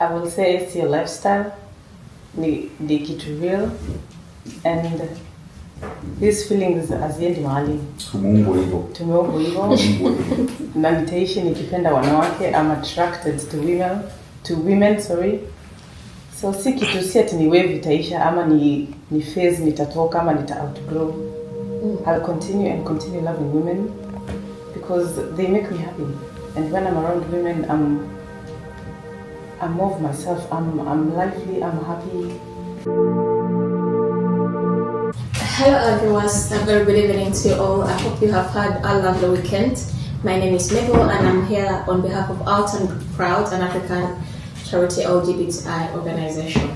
I will say it's your lifestyle, ni kitu real, and these feelings haziendi mahali. Tumeumbwa hivyo. Na nitaishi nikipenda wanawake. I'm attracted to women, so si kitu si ati ni wave itaisha ama ni phase nitatoka ama nita outgrow. I'll continue loving women because they make me happy, and when I'm around women I'm more of myself. I'm lively, I'm happy. Hello everyone, a very good evening to you all. I hope you have had a lovely weekend. My name is Mabel and I'm here on behalf of Out and Proud, an African charity LGBTI organization.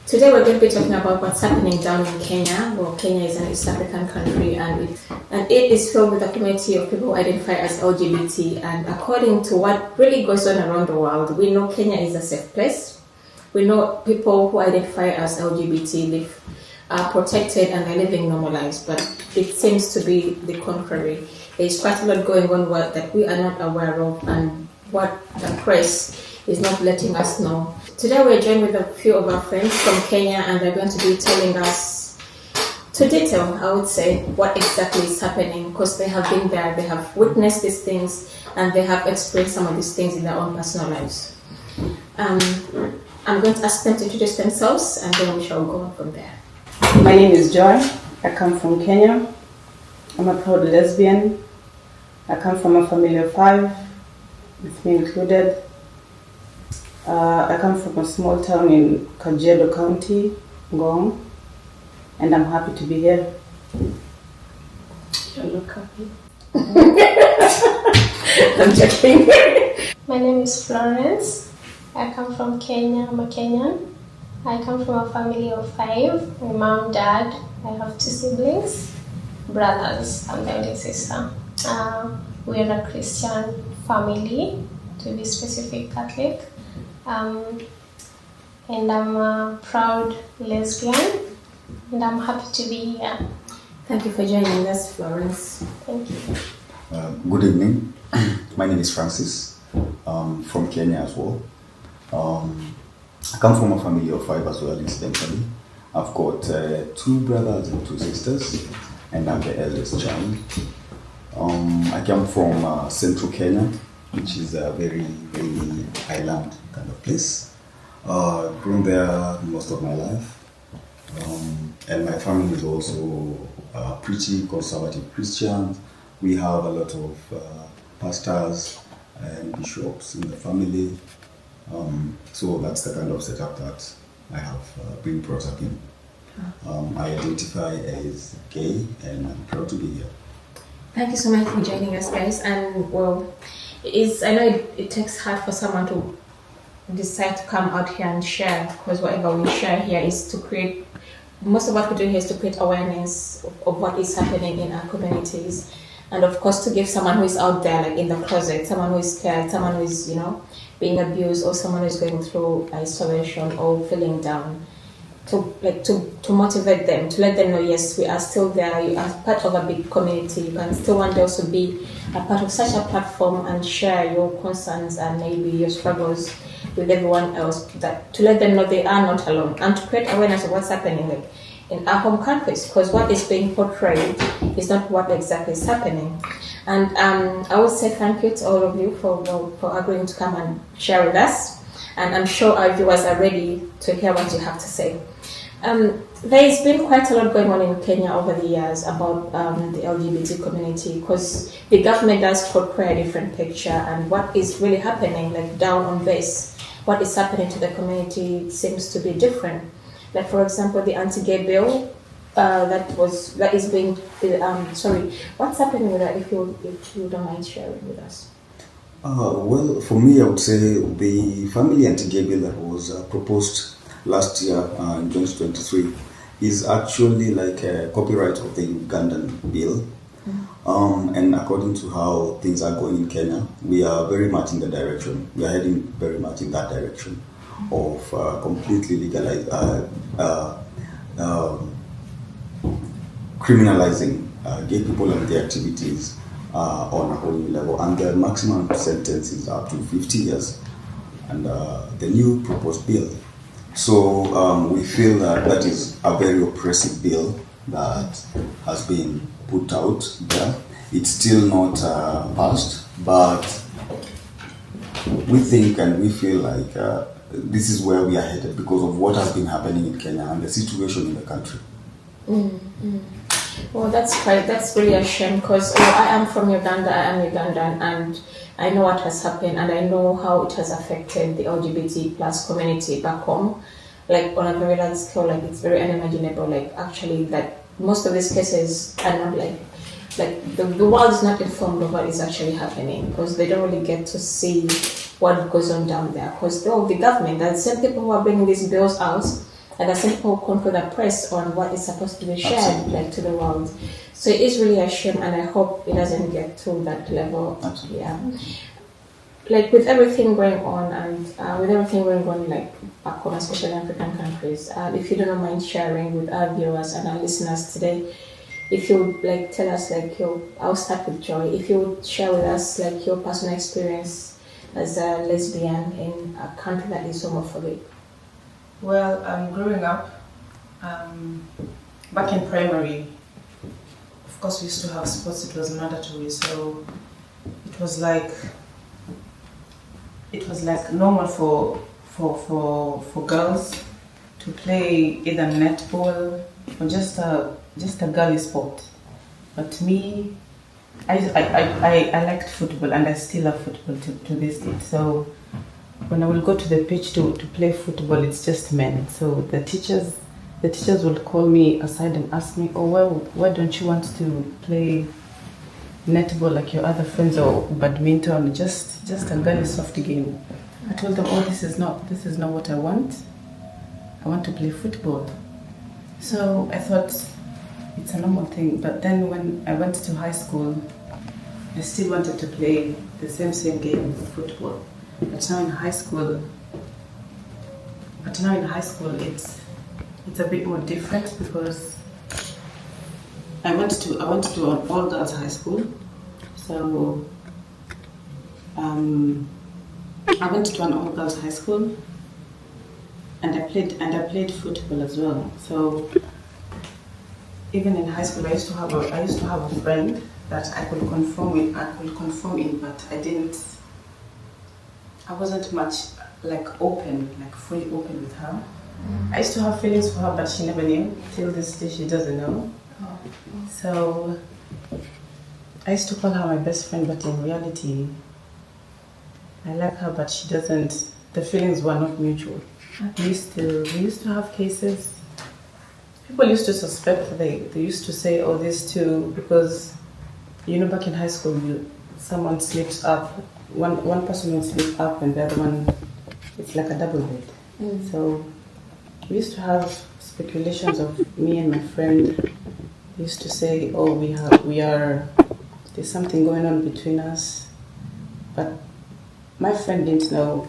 Today we're going to be talking about what's happening down in Kenya. Well, Kenya is an East African country and it is filled with a community of people who identify as LGBT, and according to what really goes on around the world, we know Kenya is a safe place. We know people who identify as LGBT are protected and they're living normal lives, but it seems to be the contrary. There's quite a lot going on that we are not aware of and what the press is not letting us know. Today we're joined with a few of our friends from Kenya and they're going to be telling us to detail, I would say, what exactly is happening, because they have been there, they have witnessed these things and they have experienced some of these things in their own personal lives. I'm going to ask them to introduce themselves and then we shall go on from there. My name is Joy. I come from Kenya. I'm a proud lesbian. I come from a family of 5, with me included. I come from a small town in Kajiado County, Ngong, and I'm happy to be here. You look happy. I'm joking. My name is Florence. I come from Kenya. I'm a Kenyan. I come from a family of 5. My mom, dad. I have 2 siblings, brothers. I'm the only sister. We are a Christian family, to be specific, Catholic. And I'm a proud lesbian, and I'm happy to be here. Thank you for joining us, Florence. Thank you. Good evening. My name is Francis. From Kenya as well. I come from a family of 5 as well, incidentally. I've got 2 brothers and 2 sisters, and I'm the eldest child. I come from central Kenya, which is a very, very island kind of place. Grown there most of my life. And my family is also pretty conservative Christian. We have a lot of pastors and bishops in the family. So that's the kind of setup that I have been brought up in. I identify as gay and I'm proud to be here. Thank you so much for joining us, guys. And well, I know it takes hard for someone to decide to come out here and share, because whatever we share here is to create, most of what we're doing here is to create awareness of what is happening in our communities. And of course, to give someone who is out there, like in the closet, someone who is scared, someone who is, being abused, or someone who is going through isolation or feeling down, to motivate them, to let them know, yes, we are still there, you are part of a big community, you can still one day also be a part of such a platform and share your concerns and maybe your struggles with everyone else, to let them know they are not alone, and to create awareness of what's happening in our home countries, because what is being portrayed is not what exactly is happening. And I would say thank you to all of you for agreeing to come and share with us, and I'm sure our viewers are ready to hear what you have to say. There's been quite a lot going on in Kenya over the years about the LGBT community, because the government does portray a different picture, and what is really happening, like down on base, what is happening to the community seems to be different. Like, for example, the anti-gay bill that is being what's happening with that, if you don't mind sharing with us? Well, for me, I would say the family anti-gay bill that was proposed last year in 2023 is actually like a copyright of the Ugandan bill. And according to how things are going in Kenya, we are very much in the direction, we are heading very much in that direction of completely criminalizing gay people and their activities on a whole new level. And the maximum sentence is up to 50 years. and the new proposed bill. So we feel that that is a very oppressive bill that has been put out there. It's still not passed, but we think and we feel like this is where we are headed because of what has been happening in Kenya and the situation in the country. Well, that's really a shame because I am from Uganda, I am Ugandan, and I know what has happened and I know how it has affected the LGBT plus community back home, like on a very large scale. Like it's very unimaginable, like actually that most of these cases are not like the world is not informed of what is actually happening because they don't really get to see what goes on down there because the government, the same people who are bringing these bills out, and the same people who control the press on what is supposed to be shared like to the world. So it is really a shame, and I hope it doesn't get to that level. Absolutely. Yeah. Like with everything going on and with everything going on like back home, especially in African countries, if you don't mind sharing with our viewers and our listeners today, if you would like tell us like I'll start with Joy. If you would share with us like your personal experience as a lesbian in a country that is homophobic. Well, growing up, back in primary, of course we used to have sports. It was mandatory, so it was like normal for girls to play either netball or just a girly sport. But me, I liked football and I still love football to this day. So when I will go to the pitch to play football, it's just men. So the teachers will call me aside and ask me, oh well, why don't you want to play netball like your other friends or badminton, just a girly soft game. I told them, oh, this is not what I want. I want to play football. So I thought it's a normal thing. But then when I went to high school, I still wanted to play the same game, football. But now in high school, it's a bit more different because I went to an all girls high school. So I went to an all girls high school, and I played football as well. So even in high school, I used to have a friend that I could conform in, but I wasn't much fully open with her. I used to have feelings for her, but she never knew. Till this day, she doesn't know. So I used to call her my best friend, but in reality, I like her, but she doesn't. The feelings were not mutual. We used to have cases. People used to suspect. They used to say, "Oh, these two," because back in high school, someone sleeps up. One person will sleep up, and the other one, it's like a double bed. So we used to have speculations of me and my friend. We used to say, "Oh, there's something going on between us," but my friend didn't know.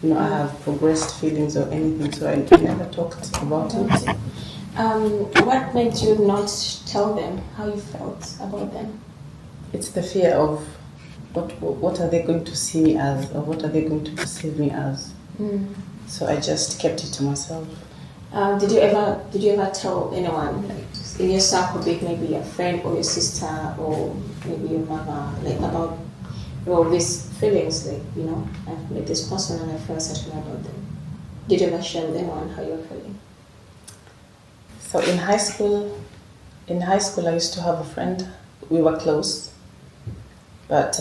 I have progressed feelings or anything, so I never talked about it. What made you not tell them how you felt about them? It's the fear of what are they going to see me as, or what are they going to perceive me as. So I just kept it to myself. Did you ever tell anyone, like in your circle, maybe a friend or your sister or maybe your mother, like about these feelings, I've met this person and I feel certain about them? Did you ever share with anyone how you're feeling? So in high school, I used to have a friend. We were close, but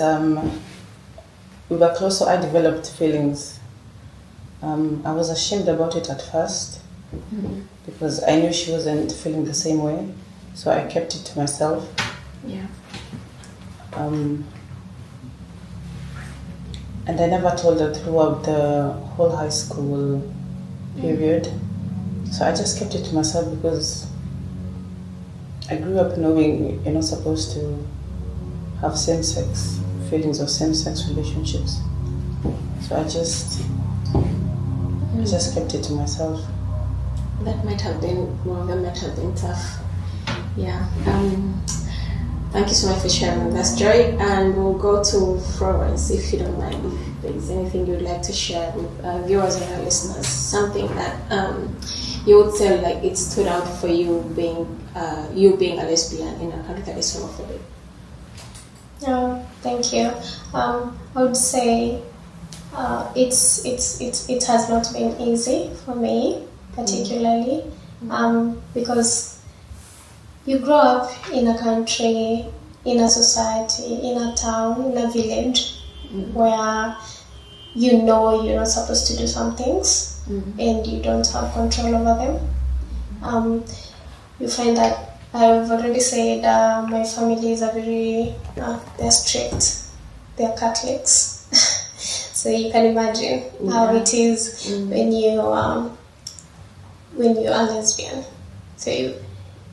we were close, so I developed feelings. I was ashamed about it at first because I knew she wasn't feeling the same way, so I kept it to myself. Yeah. And I never told her throughout the whole high school period. So I just kept it to myself because I grew up knowing you're not supposed to have same-sex feelings or same-sex relationships. So I just kept it to myself. That might have been tough. Yeah. Thank you so much for sharing with us, Joy. And we'll go to Florence, if you don't mind. there's anything you'd like to share with viewers and our listeners, something that you would say like it stood out for you being a lesbian in a country that is homophobic. Thank you. I would say it has not been easy for me, particularly because you grow up in a country, in a society, in a town, in a village where you know you're not supposed to do some things and you don't have control over them. You find that I've already said my family is they're strict, they're Catholics. So you can imagine how it is when you are lesbian. So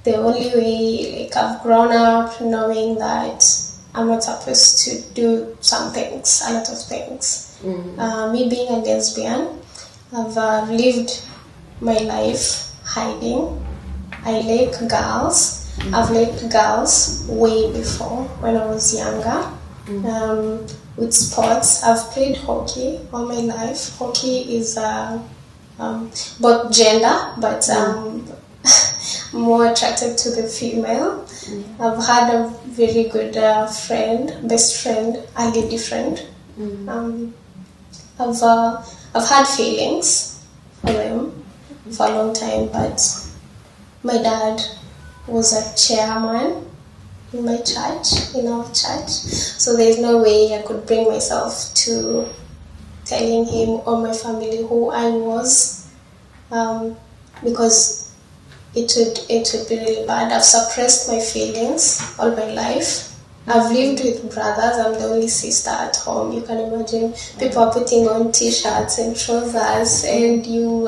the only way, like, I've grown up knowing that I'm not supposed to do some things, a lot of things. Me being a lesbian, I've lived my life hiding. I like girls. I've liked girls way before when I was younger. With sports, I've played hockey all my life. Hockey is both gender, but more attracted to the female. I've had a very good best friend, a lady friend. I've had feelings for them for a long time, but my dad was a chairman in my church, in our church, so there's no way I could bring myself to telling him or my family who I was, because it would be really bad. I've suppressed my feelings all my life. I've lived with brothers. I'm the only sister at home. You can imagine people are putting on t-shirts and trousers, and you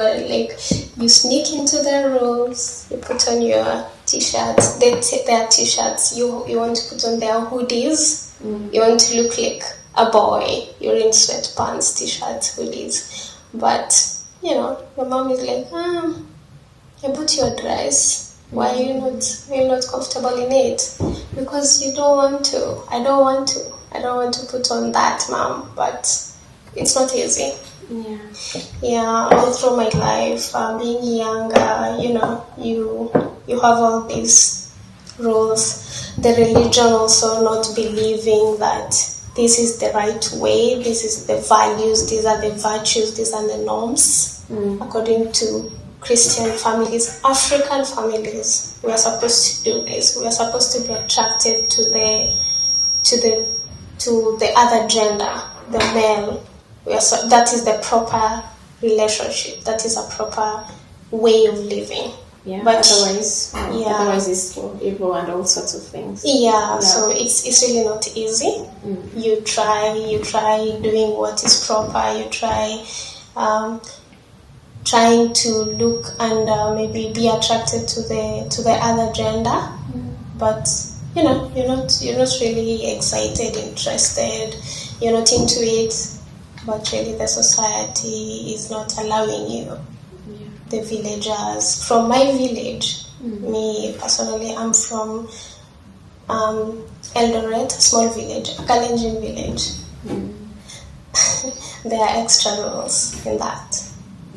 sneak into their rooms. You put on your t-shirts. They take their t-shirts. You want to put on their hoodies. You want to look like a boy. You're in sweatpants, t-shirts, hoodies. But your mom is like, I bought you a dress. Why are you not comfortable in it? Because you don't want to. I don't want to put on that, mom. But it's not easy. Yeah. All through my life, being younger, you have all these rules. The religion also not believing that this is the right way. This is the values. These are the virtues. These are the norms according to Christian families, African families. We are supposed to do this. We are supposed to be attracted to the other gender, the male. That is the proper relationship. That is a proper way of living. Yeah. But otherwise it's for evil and all sorts of things. Yeah. So it's really not easy. You try doing what is proper. You try. Trying to look and maybe be attracted to the other gender, but you're not really excited, interested. You're not into it, but really the society is not allowing you. The villagers from my village, me personally, I'm from Eldoret, a small village, a Kalenjin village. There are extra rules in that.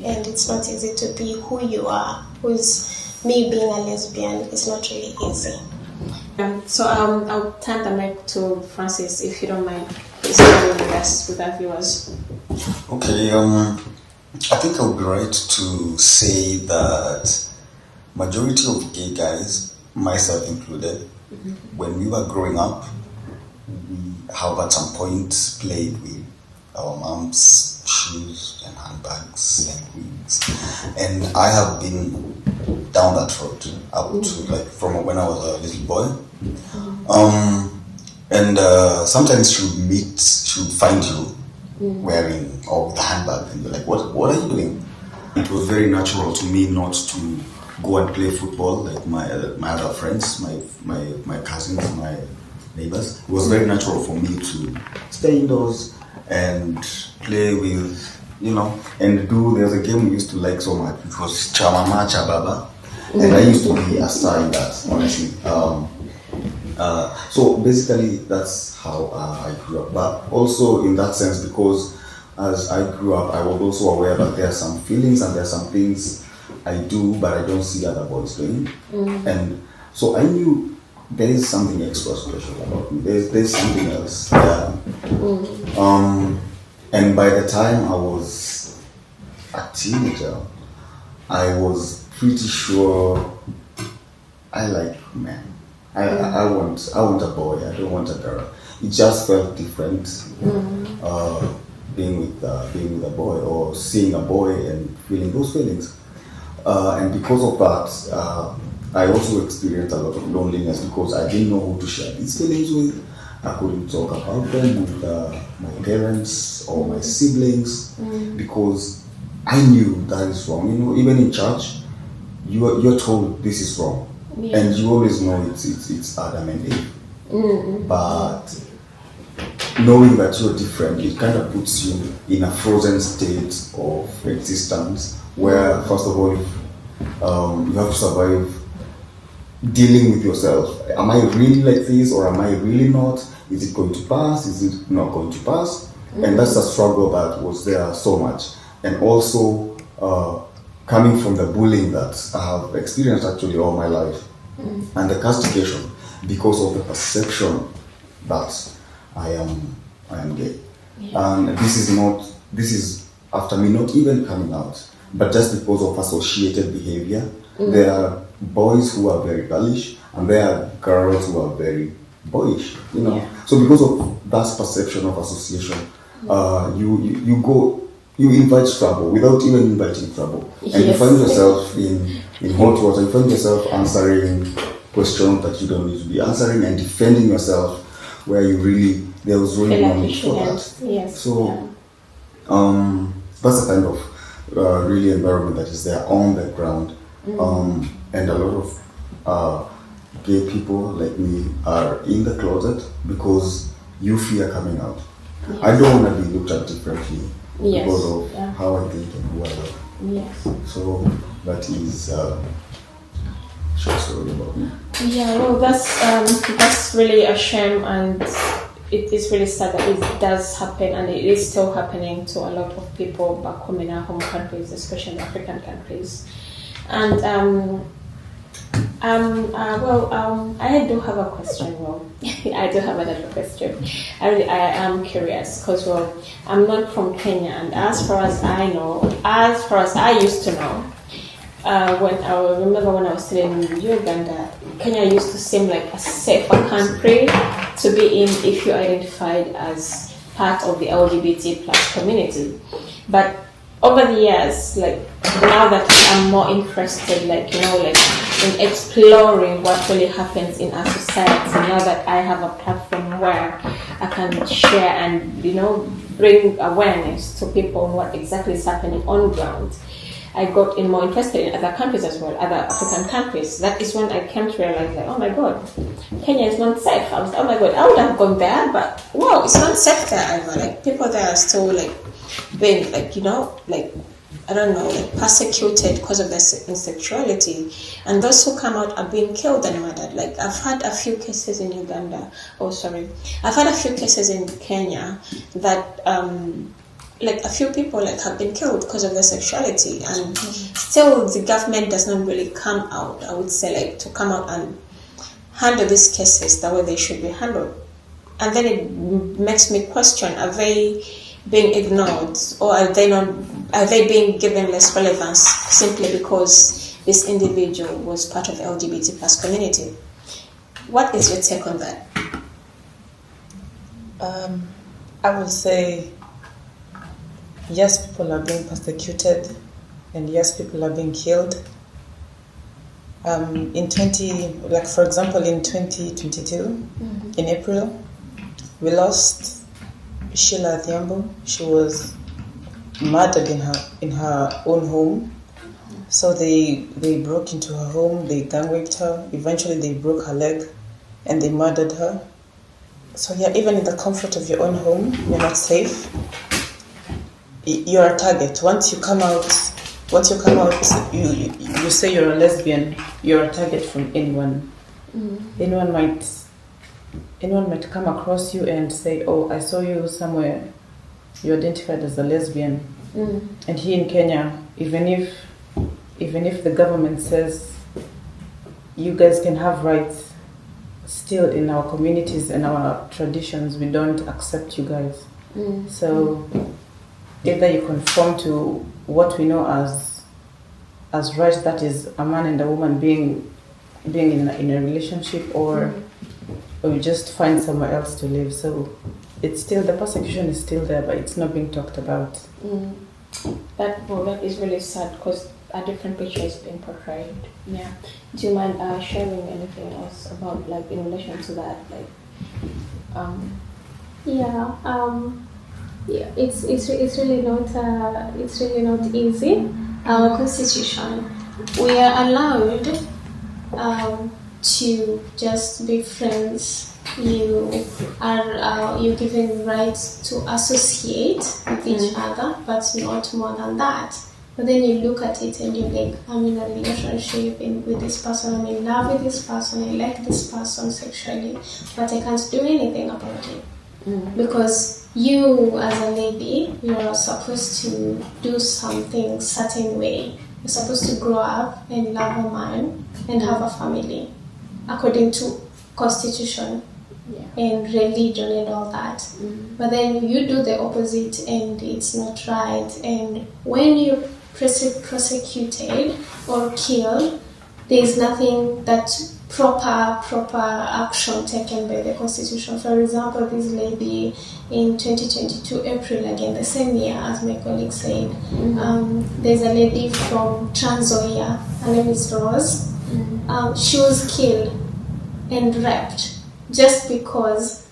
And it's not easy to be who you are. Me being a lesbian is not really easy. So I'll turn the mic to Francis, if you don't mind. Please share with us, with our viewers. Okay. I think I would be right to say that majority of gay guys, myself included, when we were growing up, we have at some point played with our mom's shoes and handbags and wigs, and I have been down that road up to from when I was a little boy, and sometimes she would find you wearing all the handbag, and you're like, what are you doing? It was very natural to me not to go and play football like my other friends, my cousins, my neighbors. It was very natural for me to stay indoors and play with, and there's a game we used to like so much, which was Chamama Chababa, and I used to be a star in that, honestly. So basically that's how I grew up, but also in that sense, because as I grew up, I was also aware that there are some feelings and there are some things I do, but I don't see other boys doing. And so I knew there is something extra special about me. There's something else there. And by the time I was a teenager, I was pretty sure I like men. I want a boy. I don't want a girl. It just felt different being with a boy or seeing a boy and feeling those feelings. And because of that, I also experienced a lot of loneliness because I didn't know who to share these feelings with. I couldn't talk about them with my parents or my siblings because I knew that is wrong. You know, even in church, you're told this is wrong, and you always know it's Adam and Eve. But knowing that you're different, it kind of puts you in a frozen state of existence where, first of all, you have to survive dealing with yourself. Am I really like this or am I really not? Is it going to pass? Is it not going to pass? And that's a struggle that was there so much. And also coming from the bullying that I have experienced actually all my life and the castigation because of the perception that I am gay. And this is after me not even coming out, but just because of associated behavior. There are boys who are very girlish and there are girls who are very boyish, you know. So because of that perception of association, you invite trouble without even inviting trouble. And you find yourself in hot water, you find yourself answering questions that you don't need to be answering and defending yourself where there was really no need for that. So that's the kind of really environment that is there on the ground. And a lot of gay people like me are in the closet because you fear coming out. I don't want to be looked at differently because of how I think and who I am. So that is a short story about me. Well, that's really a shame, and it is really sad that it does happen, and it is still happening to a lot of people back home in our home countries, especially African countries. And I do have a question. I do have another question. I am curious because I'm not from Kenya, and as far as I used to know, when I was still in Uganda, Kenya used to seem like a safer country to be in if you identified as part of the LGBT plus community. But over the years, like now that I'm more interested, in exploring what really happens in our society, now that I have a platform where I can share and, bring awareness to people on what exactly is happening on ground, I got more interested in other countries as well, other African countries. That is when I came to realize, oh my God, Kenya is not safe. I was, oh my God, I would have gone there, but wow, it's not safe there either. Like people there are still being persecuted because of their sexuality, and those who come out are being killed and murdered. Like I've had a few cases in I've had a few cases in Kenya that a few people have been killed because of their sexuality, and still the government does not really come out, I would say, to come out and handle these cases the way they should be handled. And then it makes me question, are they being ignored, or are they being given less relevance simply because this individual was part of the LGBT plus community? What is your take on that? I would say yes, people are being persecuted, and yes, people are being killed. For example, in 2022, in April, we lost Sheila Thiambo. She was murdered in her own home. So they broke into her home, they gang raped her. Eventually, they broke her leg, and they murdered her. So yeah, even in the comfort of your own home, you're not safe. You're a target. Once you come out, you say you're a lesbian, you're a target from anyone. Anyone might come across you and say, oh, I saw you somewhere you identified as a lesbian. And here in Kenya, even if the government says you guys can have rights, still in our communities and our traditions, we don't accept you guys. So either you conform to what we know as rights, that is a man and a woman being in a relationship, or you just find somewhere else to live. So it's still, the persecution is still there, but it's not being talked about. That is really sad because a different picture is being portrayed. Yeah. Do you mind sharing anything else about, like, in relation to that, like? It's really not easy. Our constitution, we are allowed to just be friends. You're given rights to associate with each other, but not more than that. But then you look at it and you're like, I'm in a relationship with this person, I'm in love with this person, I like this person sexually, but I can't do anything about it. Because you, as a lady, you're supposed to do something certain way. You're supposed to grow up and love a man and have a family, according to constitution and religion and all that. But then you do the opposite and it's not right. And when you're prosecuted or killed, there is nothing that proper action taken by the constitution. For example, this lady in 2022 April, again the same year as my colleague said, there's a lady from Transoia, her name is Rose. She was killed and raped just because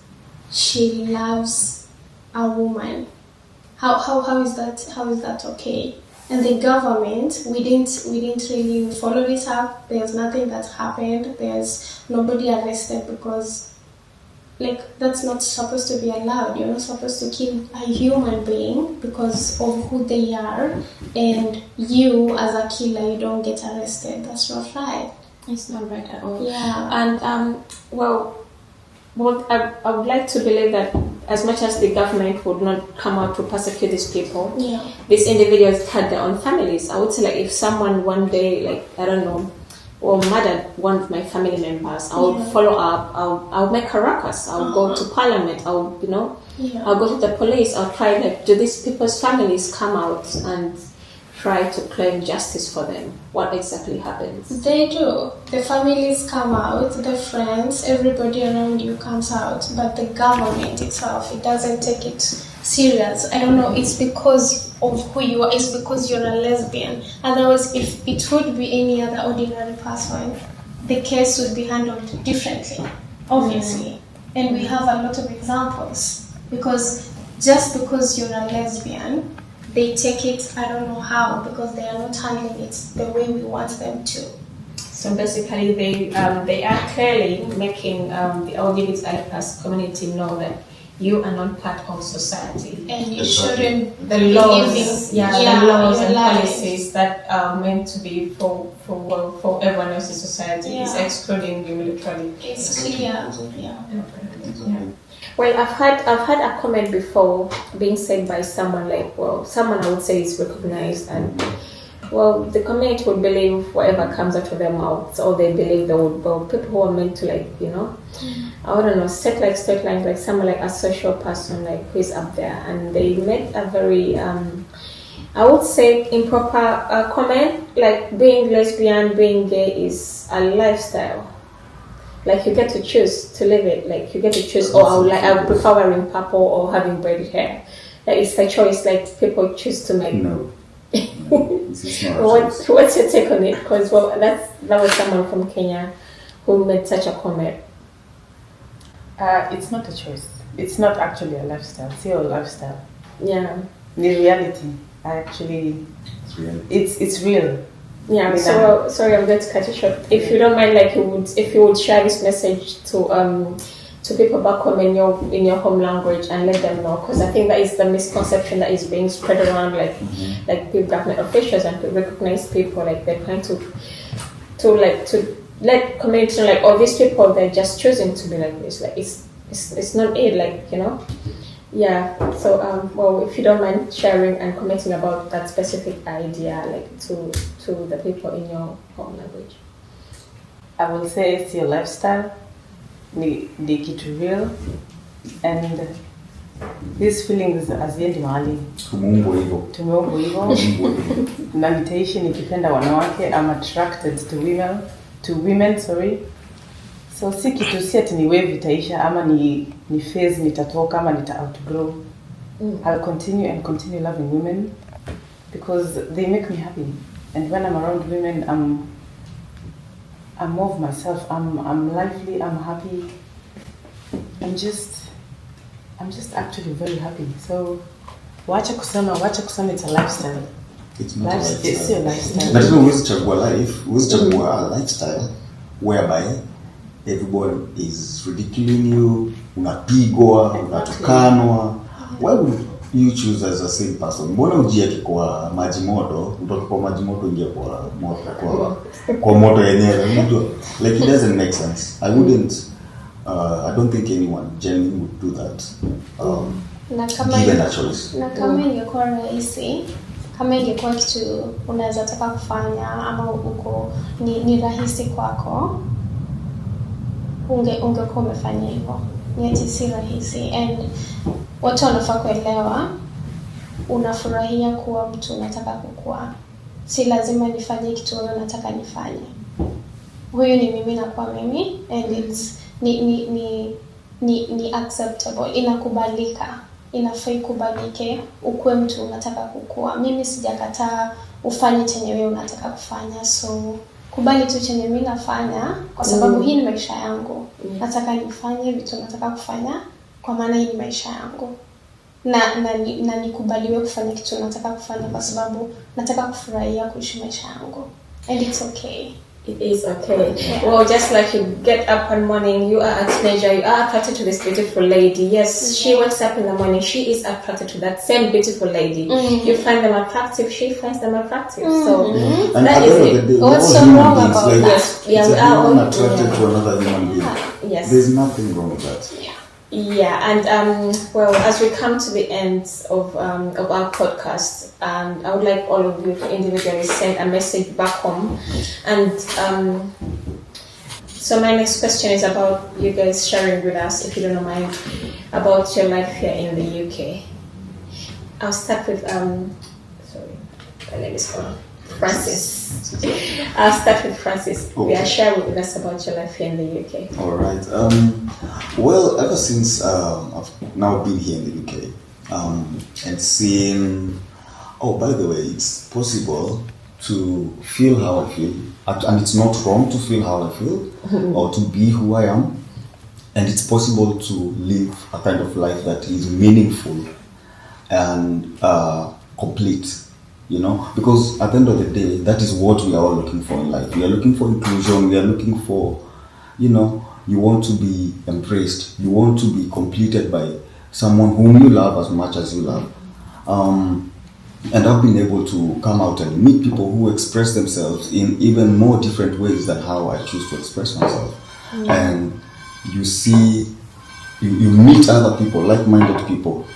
she loves a woman. How is that okay? And the government, we didn't really follow it up. There's nothing that happened. There's nobody arrested because, like, that's not supposed to be allowed. You're not supposed to kill a human being because of who they are, and you as a killer, you don't get arrested. That's not right. It's not right at all. Yeah. And I would like to believe that as much as the government would not come out to persecute these people, these individuals had their own families. I would say, like, if someone one day, like, I don't know, or murdered one of my family members, I would follow up. I'll make a ruckus. I'll go to parliament. I'll go to the police. I'll try, like, do these people's families come out and try to claim justice for them? What exactly happens? They do. The families come out, the friends, everybody around you comes out, but the government itself, it doesn't take it serious. I don't know, it's because of who you are, it's because you're a lesbian. Otherwise, if it would be any other ordinary person, the case would be handled differently, obviously. And we have a lot of examples, because just because you're a lesbian, they take it, I don't know how, because they are not handling it the way we want them to. So basically, they are clearly making the LGBTI plus community know that you are not part of society, and you shouldn't. The laws, the laws and policies that are meant to be for everyone else in society is excluding you literally. It's clear. Well, I've had a comment before being said by someone, like, well, someone I would say is recognized, and well, the community would believe whatever comes out of their mouths, or they believe they would. Well, people who are meant to, like, I don't know, set like straight lines, like someone like a social person, like, who is up there, and they made a very I would say improper comment, like being lesbian, being gay is a lifestyle. Like, you get to choose to live it. Like, you get to choose, I would prefer wearing purple or having braided hair. Like, it's a choice, like, people choose to make. No. It's not What's your take on it? Because, well, that was someone from Kenya who made such a comment. It's not a choice. It's not actually a lifestyle. It's your lifestyle. Yeah. In reality, it's real. Yeah, so sorry, I'm going to cut you short. If you don't mind, like, if you would share this message to people back home in your home language and let them know, because I think that is the misconception that is being spread around, like people, government officials, and to recognize people, like, they're trying to let community know, like, these people, they're just choosing to be like this, like, it's not it, like, Yeah. So well, if you don't mind sharing and commenting about that specific idea, like to the people in your home language. I will say it's your lifestyle, ni kitu real, and these feelings haziendi mahali. Tumeumbwa hivyo. Na nitaishi nikipenda wanawake. I'm attracted to women, sorry. So si kitu si ati ni wave itaisha ama ni phase nitatoka ama nita outgrow. I'll continue loving women because they make me happy. And when I'm around women, I'm more of myself. I'm lively, I'm happy. I'm just actually very happy. So wacha kusema it's a lifestyle. It's not a lifestyle. It's a lifestyle. But huwezi chagua a lifestyle whereby everyone is ridiculing you, unapigwa, unatukanwa. Why would you choose as a same person? Mbona ujieke kwa maji moto, utoke kwa maji moto ingia kwa moto yenyewe? Like it doesn't make sense. I don't think anyone genuinely would do that. Given a choice. Na kama ingekuwa rahisi, kama ingekuwa kitu unaweza taka kufanya ama ni rahisi kwako, ungekuwa umefanya hivyo. Ni si rahisi, and watu wanafaa kuelewa unafurahia kuwa mtu unataka kukua. Si lazima nifanye kitu wewe unataka nifanye. Huyu ni mimi na kwa mimi, and it's ni acceptable, inakubalika. Inafai kubalike ukuwe mtu unataka kukua. Mimi sijakataa ufanye chenye wewe unataka kufanya, so kubali tu chenye mimi nafanya kwa sababu hii ni maisha yangu. Nataka nifanye vitu nataka kufanya kwa maana hii ni maisha yangu. Na nikubaliwe kufanya kitu nataka kufanya kwa sababu nataka kufurahia kuishi maisha yangu. And it's okay. It is okay. Well, just like you get up one morning, you are a teenager, you are attracted to this beautiful lady. Yes, she wakes up in the morning, she is attracted to that same beautiful lady. You find them attractive, she finds them attractive. So that is it. What's so wrong about that? Yes, yeah, we are all attracted to another human being. Yes. There's nothing wrong with that. Yeah, and well, as we come to the end of our podcast, I would like all of you to individually send a message back home. And so my next question is about you guys sharing with us, if you don't mind, about your life here in the UK. I'll start with sorry, my name is Francis. I'll start with Francis. Okay. Yeah, share with us about your life here in the UK. All right. Well, ever since I've now been here in the UK and seeing, oh, by the way, it's possible to feel how I feel, and it's not wrong to feel how I feel or to be who I am, and it's possible to live a kind of life that is meaningful and complete. You know, because at the end of the day, that is what we are all looking for in life. We are looking for inclusion. We are looking for, you know, you want to be embraced. You want to be completed by someone whom you love as much as you love. And I've been able to come out and meet people who express themselves in even more different ways than how I choose to express myself. And you see, you meet other people, like-minded people,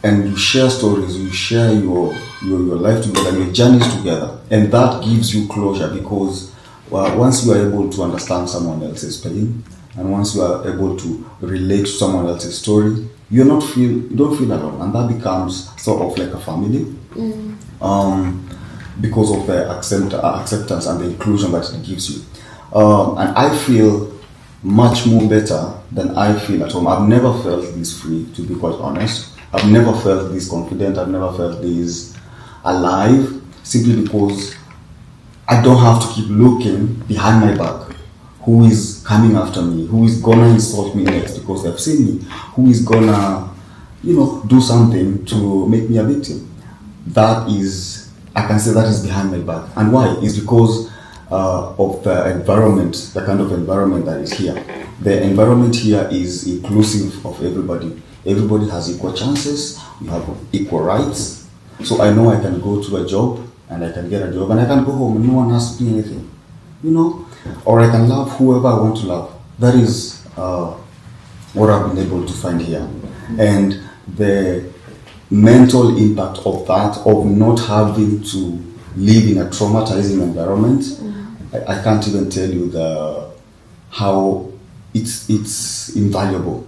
and you share stories, you share your life together, your journeys together, and that gives you closure because once you are able to understand someone else's pain, and once you are able to relate to someone else's story, you don't feel alone, and that becomes sort of like a family, because of the acceptance and the inclusion that it gives you, and I feel much more better than I feel at home. I've never felt this free, to be quite honest. I've never felt this confident, I've never felt this alive, simply because I don't have to keep looking behind my back. Who is coming after me? Who is gonna insult me next because they've seen me? Who is gonna, do something to make me a victim? That is, I can say that is behind my back. And why? It's because of the environment, the kind of environment that is here. The environment here is inclusive of everybody. Everybody has equal chances, we have equal rights. So I know I can go to a job and I can get a job and I can go home and no one has to do anything, or I can love whoever I want to love. That is what I've been able to find here. And the mental impact of that, of not having to live in a traumatizing environment, I can't even tell you how it's invaluable.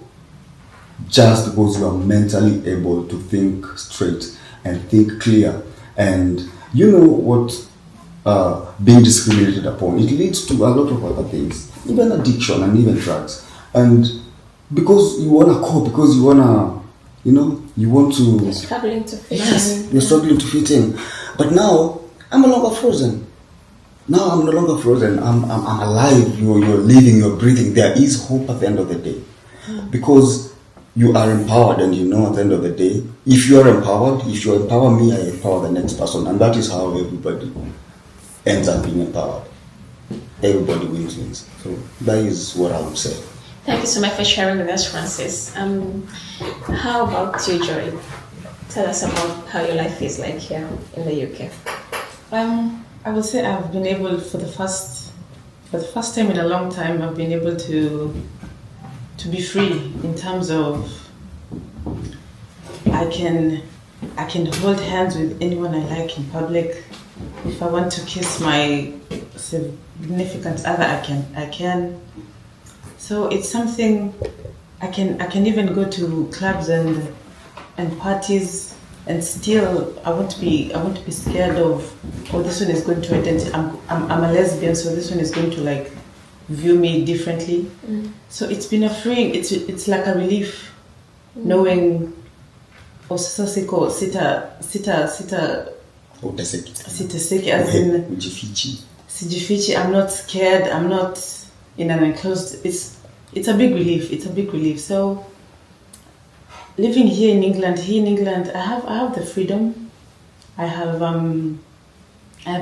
Just because you are mentally able to think straight and think clear, and you know what being discriminated upon, it leads to a lot of other things, even addiction and even drugs. And because you want to cope, because you want to, you want to... You're struggling to fit in. in. You're struggling to fit in. But now, I'm no longer frozen. I'm alive. You're living, you're breathing. There is hope at the end of the day. Because you are empowered, and you know at the end of the day, if you are empowered, if you empower me, I empower the next person. And that is how everybody ends up being empowered. Everybody wins. So that is what I would say. Thank you so much for sharing with us, Francis. How about you, Joy? Tell us about how your life is like here in the UK. I would say I've been able, for the first time in a long time, I've been able to be free in terms of I can hold hands with anyone I like in public. If I want to kiss my significant other, I can. So it's something I can even go to clubs and parties, and still I won't be scared of, this one is going to identify, I'm a lesbian, so this one is going to like view me differently. So it's been a freeing, it's like a relief knowing osasiko sitaseki, as in sijifichi. I'm not scared, I'm not in an enclosed, it's a big relief. So living here in England, I have the freedom. I have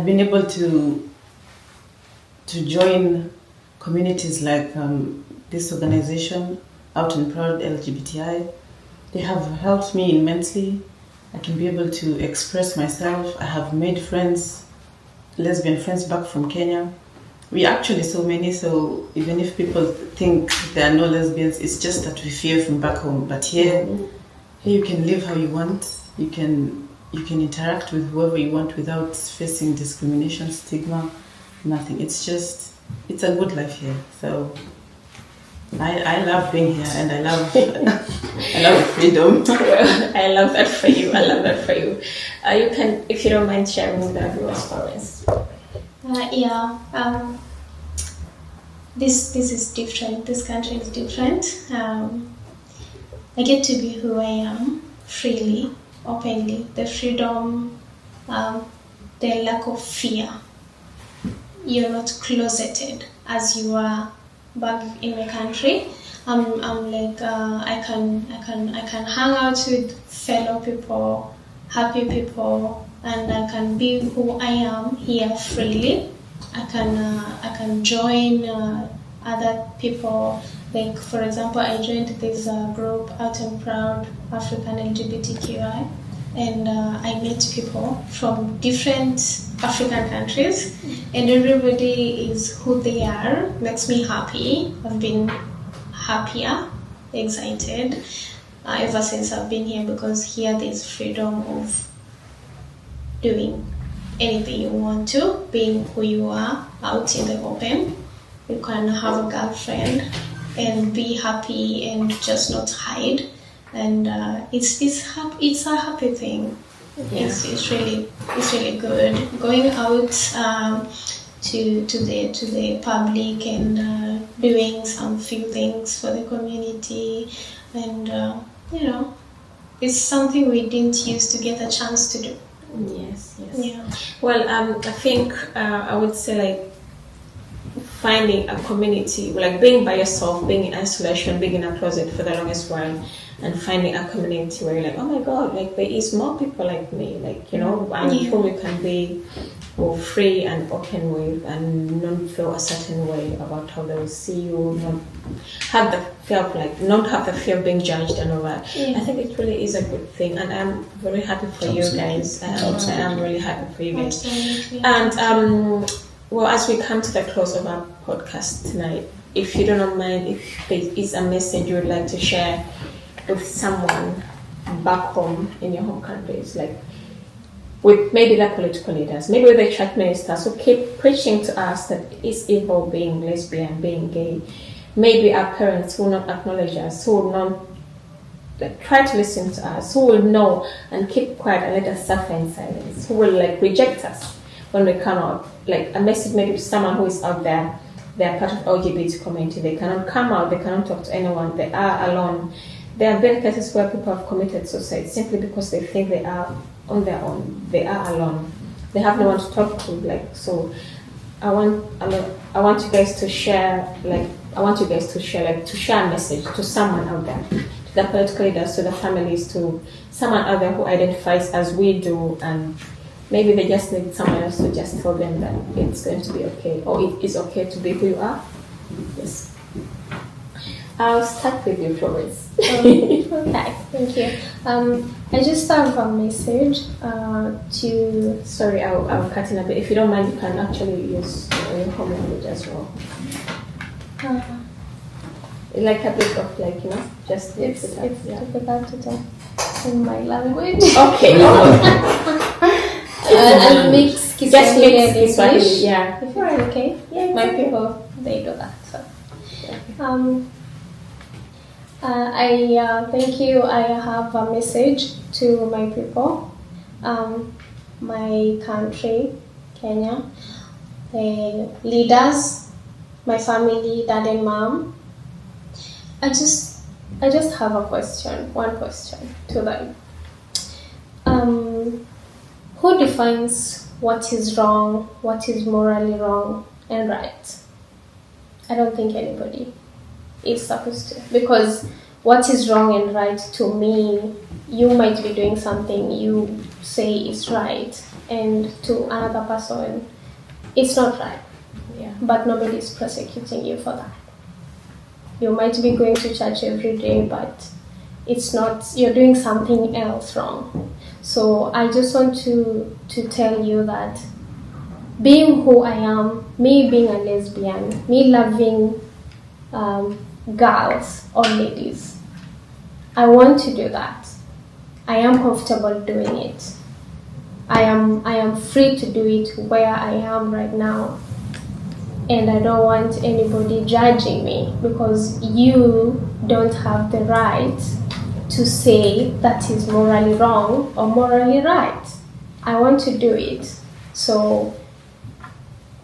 been able to join communities like this organization, Out and Proud LGBTI. They have helped me immensely. I can be able to express myself. I have made friends, lesbian friends back from Kenya. We actually so many, so even if people think there are no lesbians, it's just that we fear from back home. But here you can live how you want. You can interact with whoever you want without facing discrimination, stigma, nothing. It's a good life here. So I love being here, and I love freedom. Well, I love that for you. You can, if you don't mind sharing with your stories. This is different. This country is different. I get to be who I am freely, openly. The freedom, the lack of fear. You're not closeted as you are back in my country. I'm like I can hang out with fellow people, happy people, and I can be who I am here freely. I can join other people. Like for example, I joined this group Out and Proud African LGBTQI, and I met people from different African countries, and everybody is who they are. Makes me happy. I've been happier, excited ever since I've been here, because here there's freedom of doing anything you want to, being who you are out in the open. You can have a girlfriend and be happy and just not hide, and it's a happy thing. Yeah. It's really good going out to the public and doing some few things for the community, and it's something we didn't used to get a chance to do. Yes. Yeah. Well, I think I would say like finding a community, like being by yourself, being in isolation, being in a closet for the longest while, and finding a community where you're like, oh my God, like there is more people like me, like, and whom you can be free and open with, and not feel a certain way about how they will see you, not have the fear of being judged and all that. Yeah. I think it really is a good thing, and I'm very happy for you guys. I'm really happy for you guys. Absolutely. And well, as we come to the close of our podcast tonight, if you don't mind, if there is a message you would like to share with someone back home in your home countries, like with maybe the political leaders, maybe with the church ministers who keep preaching to us that it's evil being lesbian, being gay. Maybe our parents who will not acknowledge us, who will not try to listen to us, who will know and keep quiet and let us suffer in silence, who will reject us when we come out. Like a message maybe to someone who is out there, they are part of LGBT community, they cannot come out, they cannot talk to anyone, they are alone. There have been cases where people have committed suicide simply because they think they are on their own, they are alone, they have no one to talk to. So I want you guys to share to share a message to someone out there, to the political leaders, to the families, to someone out there who identifies as we do, and maybe they just need someone else to just tell them that it's going to be okay, or it is okay to be who you are. Yes. I'll start with you, Florence. Okay, thank you. I just have a message to... Sorry, I'll cut in a bit. If you don't mind, you can actually use your home language as well. Like a bit of just... It's difficult to talk in my language. Okay. I'll mix Kiswahili and English. Yeah. If you're okay. Yeah, my okay. people, they do that. So. I thank you. I have a message to my people, my country, Kenya, leaders, my family, dad and mom. I just have a question, one question to them. Who defines what is wrong, what is morally wrong and right? I don't think anybody is supposed to, because what is wrong and right to me, you might be doing something you say is right, and to another person it's not right. Yeah. But nobody is prosecuting you for that. You might be going to church every day, but it's not, you're doing something else wrong. So I just want to tell you that being who I am, me being a lesbian, me loving girls or ladies, I want to do that. I am comfortable doing it. I am free to do it where I am right now. And I don't want anybody judging me, because you don't have the right to say that is morally wrong or morally right. I want to do it. So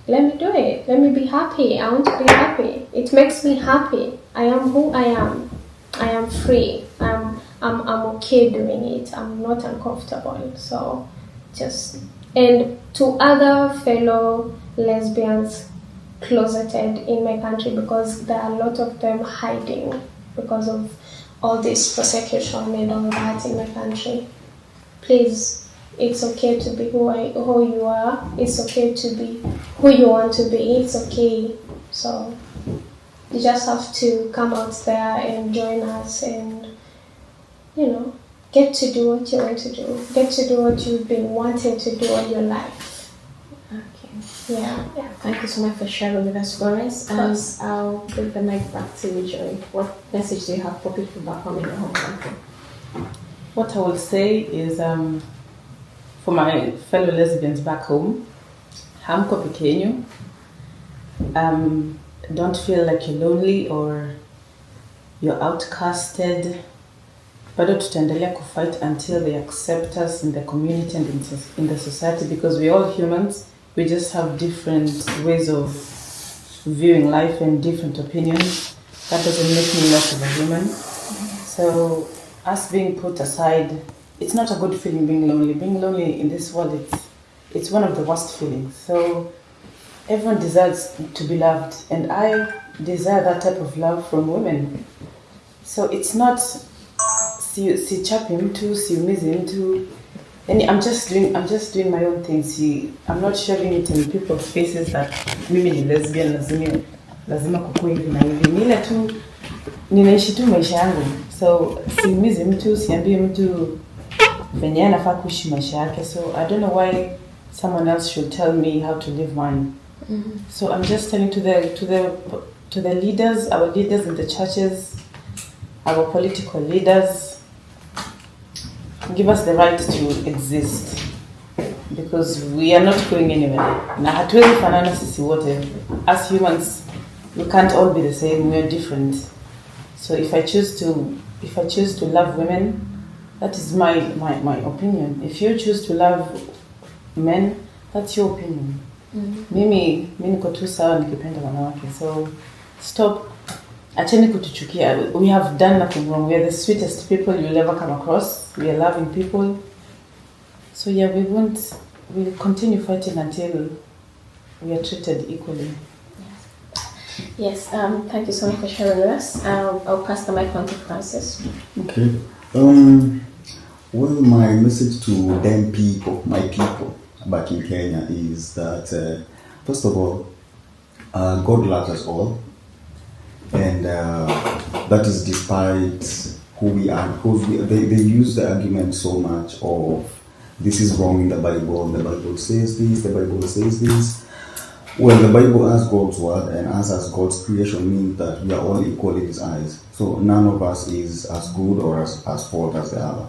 let me do it. Let me be happy. I want to be happy. It makes me happy. I am who I am. I am free. I'm okay doing it. I'm not uncomfortable. So and to other fellow lesbians closeted in my country, because there are a lot of them hiding because of all this persecution and all that in my country. Please, it's okay to be who you are. It's okay to be who you want to be. It's okay. So you just have to come out there and join us, and get to do what you want to do. Get to do what you've been wanting to do all your life. Okay. Yeah. Thank you so much for sharing with us, Florence. And I'll give the mic back to you, Joy. What message do you have for people back home in your home country? What I will say is, for my fellow lesbians back home, hamko pequeño. Don't feel like you're lonely or you're outcasted. Bado tutaendelea kufight until they accept us in the community and in the society, because we're all humans. We just have different ways of viewing life and different opinions. That doesn't make me less of a human. So us being put aside, it's not a good feeling being lonely. Being lonely in this world, it's one of the worst feelings. So everyone deserves to be loved, and I desire that type of love from women. So it's not sichapi mtu, siumizi mtu. I'm just doing my own things. I'm not shoving it in people's faces that mimi ni lesbian, lazima kukue hivi na hivi. Ni ile tu ninaishi tu maisha yangu. So siumizi mtu, siambii mtu venye anafaa kuishi maisha yake. So I don't know why someone else should tell me how to live mine. Mm-hmm. So I'm just telling to the leaders, our leaders in the churches, our political leaders, give us the right to exist, because we are not going anywhere. Na hatuwezi fanana sisi wote. As humans, we can't all be the same. We are different. So if I choose to love women, that is my opinion. If you choose to love men, that's your opinion. Mimi niko tu sawa nikipenda wanawake. So stop. Acheni kutuchukia. We have done nothing wrong. We are the sweetest people you'll ever come across. We are loving people. So yeah, we'll continue fighting until we are treated equally. Yes, thank you so much for sharing with us. I'll pass the mic on to Francis. Okay. Well, my message to them people, my people back in Kenya, is that first of all, God loves us all, and that is despite who we are. Because they use the argument so much of this is wrong in the Bible says this, the Bible says this. Well, the Bible as God's word and us as God's creation means that we are all equal in His eyes. So none of us is as good or as fault as the other.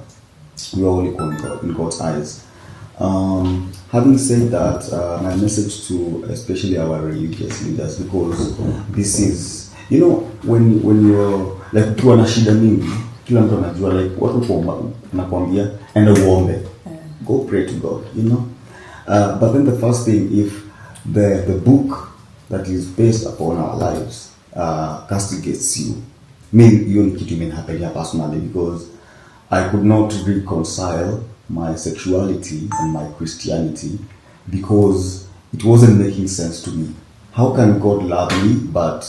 We are all equal in God's eyes. Having said that, my message to especially our religious leaders, because this is, when you're like ukiwa na shida mingi, kila mtu anajua like watu nakwambia enda uombe. Go pray to God, But then the first thing, if the book that is based upon our lives castigates you, you need to happen here personally, because I could not reconcile my sexuality and my Christianity because it wasn't making sense to me. How can God love me but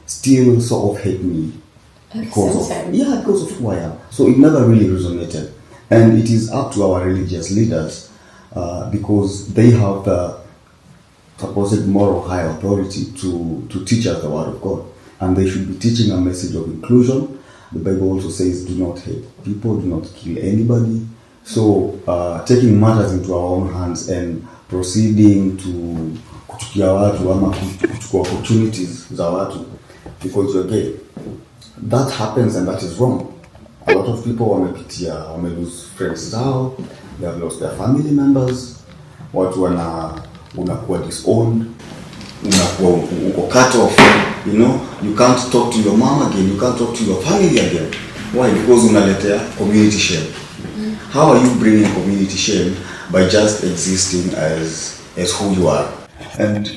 still sort of hate me because of who I am? So it never really resonated, and it is up to our religious leaders because they have the supposed moral high authority to teach us the word of God, and they should be teaching a message of inclusion. The Bible also says, do not hate people, do not kill anybody. So taking matters into our own hands and proceeding to kuchukia watu ama kuchukua opportunities za watu because you're gay, that happens and that is wrong. A lot of people wame lose friends zao, they have lost their family members, watu unakuwa disowned, unakuwa uko cut off, you can't talk to your mom again, you can't talk to your family again. Why? Because unaletea community shame. How are you bringing community shame? By just existing as who you are. And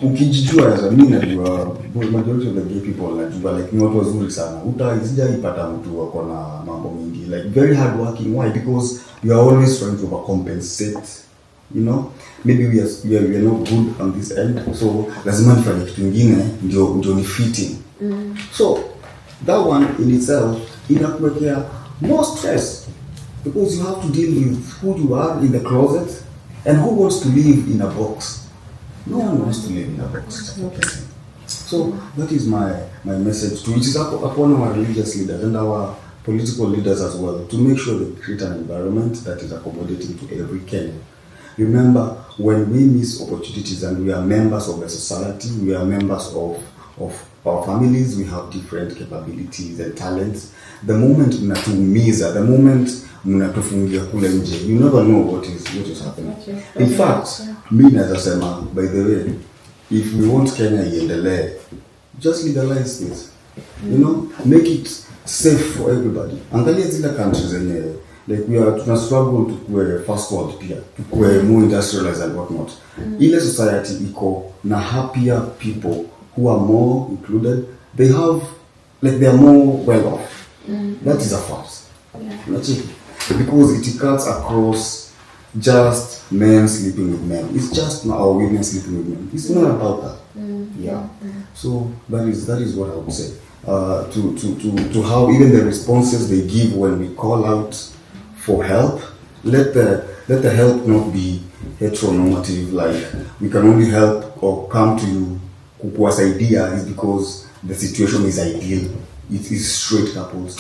ukijijua as mimi najua majority of the gay people najua like ni watu wazuri sana. Utaisijaipata mtu wako na mambo mingi, like very hard working. Why? Because you are always trying to overcompensate. Maybe we are not good on this end, so lazima nifanye kitu kingine ndio ni fitting. So that one in itself inakuwekea more stress because you have to deal with who you are in the closet, and who wants to live in a box? No one wants to live in a box. So that is my message to, which is upon our religious leaders and our political leaders as well, to make sure they create an environment that is accommodating to every Kenyan. Remember, when we miss opportunities and we are members of a society, we are members of our families, we have different capabilities and talents. The moment mnatuumiza, the moment mnatufungia kule nje, you never know what is happening. In fact, mimi naweza sema, by the way, if we want Kenya iendelee, just legalize this. Make it safe for everybody. Angalia zile countries zenye like we are tuna struggle to be first world pia, to be more industrialized and whatnot. Ile society iko na happier people who are more included. They are more well off. That is a fact. Because it cuts across just men sleeping with men. It's just our women sleeping with men. It's not about that. So that is what I would say. To how even the responses they give when we call out for help, let the help not be heteronormative, like we can only help or come to you kukuwasaidia is because the situation is ideal. It is straight couples.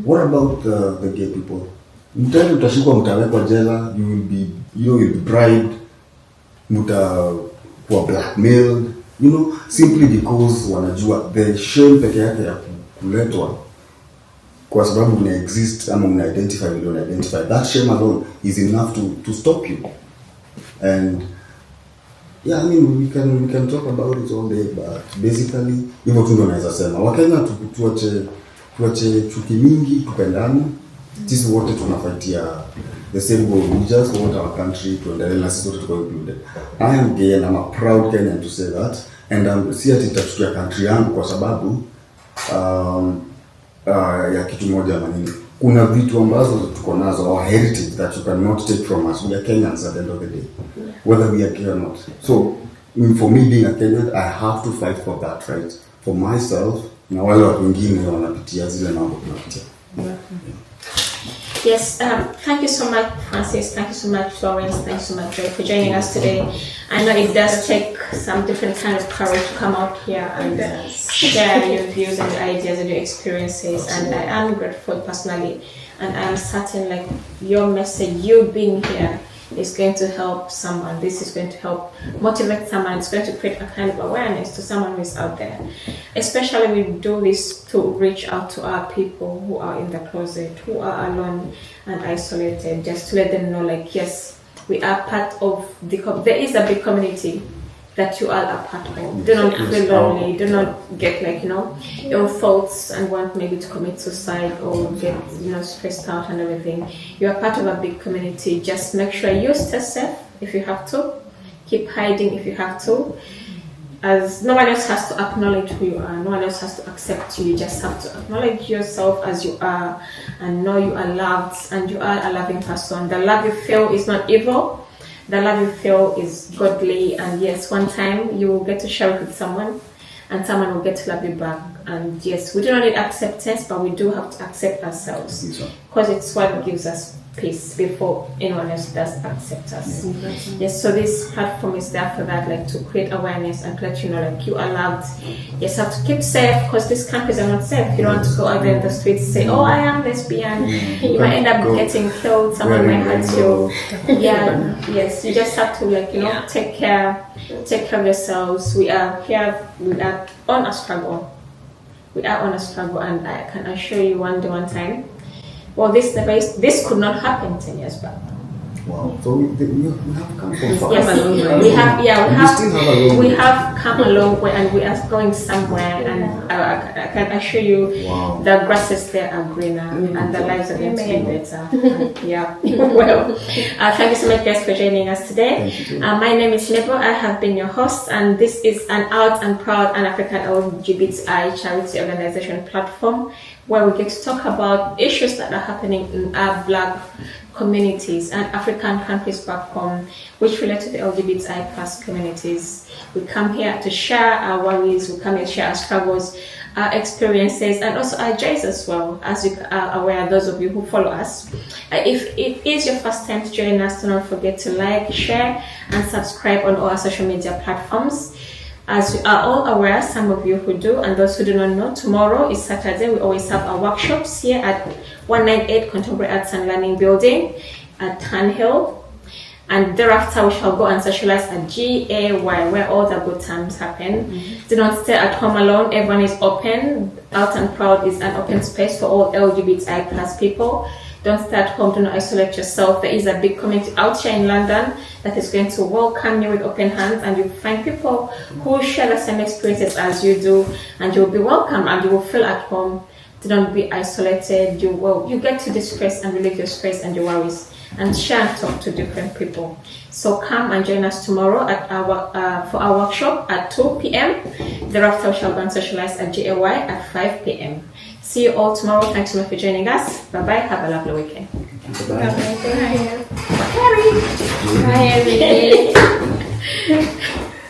What about the gay people? Mtani utashikwa, mtawekwa jela, you will be bribed, mtakuwa blackmailed, simply because wanajua the shame peke yake ya kuletwa kwa sababu una exist ama una identify with una identify, that shame alone is enough to stop you. And yeah, I mean, we can talk about it all day, but basically hivyo tu ndo naweza sema. Wakenya tuache chuki mingi, tupendane. Sisi wote tunafightia the same goal. We just want our country to endelea na sisi wote tuko included. I am gay and I'm a proud Kenyan to say that. And si ati nitachukia country yangu kwa sababu ya kitu moja na nini. Kuna vitu ambazo tuko nazo, our heritage that you cannot take from us. We are Kenyans at the end of the day, whether we are gay or not. So, for me being a Kenyan, I have to fight for that right, for myself na wale watu wengine wanapitia zile mambo tunapitia. Yes, thank you so much, Francis. Thank you so much, Florence. Thank you so much, Joy, for joining us today. I know it does take some different kind of courage to come out here and share your views and ideas and your experiences. And I am grateful personally, and I am certain, like, your message, you being here, is going to help someone. This is going to help motivate someone. It's going to create a kind of awareness to someone who is out there. Especially we do this to reach out to our people who are in the closet, who are alone and isolated, just to let them know, like, yes, we are part of there is a big community that you all are part of. Do not feel lonely. Do not get, like, ill thoughts and want maybe to commit suicide or get, stressed out and everything. You are part of a big community. Just make sure you stay safe if you have to. Keep hiding if you have to. As no one else has to acknowledge who you are. No one else has to accept you. You just have to acknowledge yourself as you are and know you are loved and you are a loving person. The love you feel is not evil. The love you feel is godly, and yes, one time you will get to share it with someone and someone will get to love you back. And yes, we do not need acceptance, but we do have to accept ourselves, because it's what gives us peace before anyone else does accept us. Yes, so this platform is there for that, like, to create awareness and to let you know, like, you are loved. Yes, have to keep safe, because these countries are not safe. You don't want to go out there in the streets and say, oh, I am lesbian. You might end up getting killed, someone might hurt you. Yeah, yes, you just have to, like, take care of yourselves. We are here, we are on a struggle. We are on a struggle, and I can assure you one time, well, this could not happen 10 years back. Wow. So we have come from far. Yes, we have come a long way, and we are going somewhere. And I can assure you, the grasses there are greener, and the lives are going to be better. Well, thank you so much, guys, for joining us today. My name is Nebo. I have been your host, and this is an Out and Proud and African LGBTI charity organization platform, where we get to talk about issues that are happening in our Black communities and African countries back home, which relate to the LGBTI plus communities. We come here to share our worries, we come here to share our struggles, our experiences, and also our joys as well. As you are aware, those of you who follow us, if it is your first time to join us, do not forget to like, share, and subscribe on all our social media platforms. As you are all aware, some of you who do, and those who do not know, tomorrow is Saturday. We always have our workshops here at 198 Contemporary Arts and Learning Building at Hill. And thereafter, we shall go and socialize at GAY, where all the good times happen. Do not stay at home alone. Everyone is open. Out and Proud is an open space for all LGBTI plus people. Don't stay at home. Do not isolate yourself. There is a big community out here in London that is going to welcome you with open hands, and you'll find people who share the same experiences as you do, and you'll be welcome and you will feel at home. Do not be isolated. You get to distress and relieve your stress and your worries, and share and talk to different people. So come and join us tomorrow at for our workshop at 2 p.m. Thereafter, we shall go and socialize at GAY at 5 p.m. See you all tomorrow. Thanks so much for joining us. Bye-bye. Have a lovely weekend. Bye. Bye. Bye.